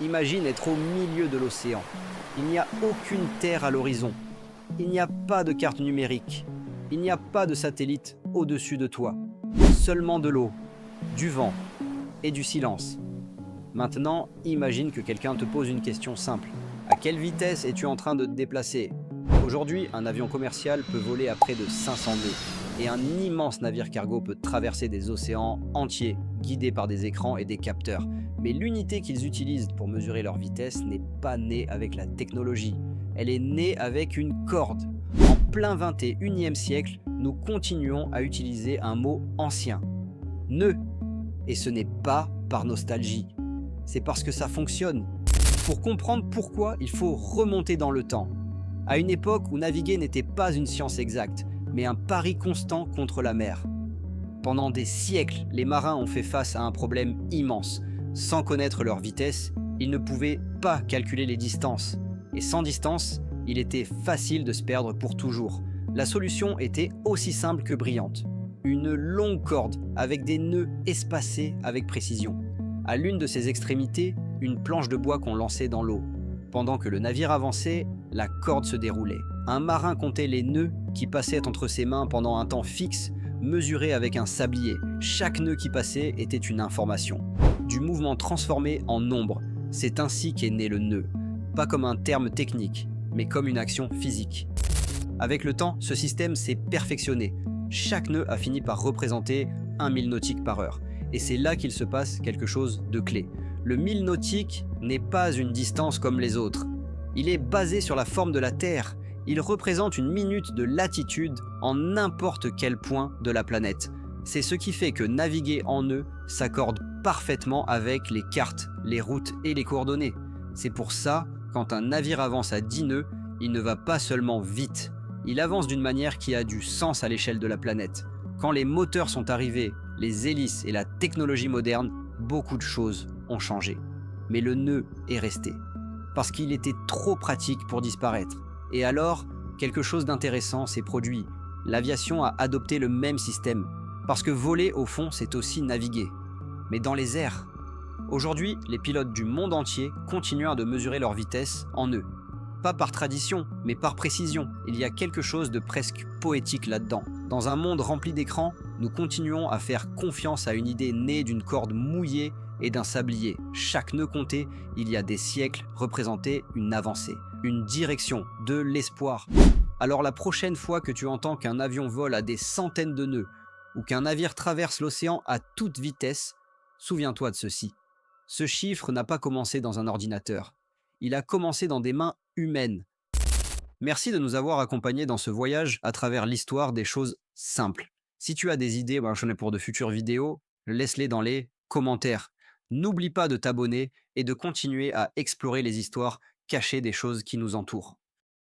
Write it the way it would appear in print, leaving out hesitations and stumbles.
Imagine être au milieu de l'océan. Il n'y a aucune terre à l'horizon. Il n'y a pas de carte numérique. Il n'y a pas de satellite au-dessus de toi. Seulement de l'eau, du vent et du silence. Maintenant, imagine que quelqu'un te pose une question simple. À quelle vitesse es-tu en train de te déplacer? Aujourd'hui, un avion commercial peut voler à près de 500 nœuds et un immense navire cargo peut traverser des océans entiers, guidés par des écrans et des capteurs. Mais l'unité qu'ils utilisent pour mesurer leur vitesse n'est pas née avec la technologie. Elle est née avec une corde. En plein 21e siècle, nous continuons à utiliser un mot ancien, nœud. Et ce n'est pas par nostalgie, c'est parce que ça fonctionne. Pour comprendre pourquoi, il faut remonter dans le temps. À une époque où naviguer n'était pas une science exacte, mais un pari constant contre la mer. Pendant des siècles, les marins ont fait face à un problème immense. Sans connaître leur vitesse, ils ne pouvaient pas calculer les distances. Et sans distance, il était facile de se perdre pour toujours. La solution était aussi simple que brillante. Une longue corde avec des nœuds espacés avec précision. À l'une de ses extrémités, une planche de bois qu'on lançait dans l'eau. Pendant que le navire avançait, la corde se déroulait. Un marin comptait les nœuds qui passaient entre ses mains pendant un temps fixe, mesuré avec un sablier. Chaque nœud qui passait était une information. Du mouvement transformé en nombre. C'est ainsi qu'est né le nœud. Pas comme un terme technique, mais comme une action physique. Avec le temps, ce système s'est perfectionné. Chaque nœud a fini par représenter 1 mille nautiques par heure. Et c'est là qu'il se passe quelque chose de clé. Le 1000 nautique n'est pas une distance comme les autres. Il est basé sur la forme de la Terre. Il représente une minute de latitude en n'importe quel point de la planète. C'est ce qui fait que naviguer en nœud s'accorde parfaitement avec les cartes, les routes et les coordonnées. C'est pour ça, quand un navire avance à 10 nœuds, il ne va pas seulement vite. Il avance d'une manière qui a du sens à l'échelle de la planète. Quand les moteurs sont arrivés, les hélices et la technologie moderne, beaucoup de choses ont changé. Mais le nœud est resté. Parce qu'il était trop pratique pour disparaître. Et alors, quelque chose d'intéressant s'est produit. L'aviation a adopté le même système. Parce que voler, au fond, c'est aussi naviguer. Mais dans les airs. Aujourd'hui, les pilotes du monde entier continuent de mesurer leur vitesse en nœuds. Pas par tradition, mais par précision. Il y a quelque chose de presque poétique là-dedans. Dans un monde rempli d'écrans, nous continuons à faire confiance à une idée née d'une corde mouillée et d'un sablier. Chaque nœud compté, il y a des siècles, représentait une avancée, une direction, de l'espoir. Alors la prochaine fois que tu entends qu'un avion vole à des centaines de nœuds, ou qu'un navire traverse l'océan à toute vitesse, souviens-toi de ceci. Ce chiffre n'a pas commencé dans un ordinateur. Il a commencé dans des mains humaines. Merci de nous avoir accompagnés dans ce voyage à travers l'histoire des choses simples. Si tu as des idées, j'en ai pour de futures vidéos, laisse-les dans les commentaires. N'oublie pas de t'abonner et de continuer à explorer les histoires cachées des choses qui nous entourent.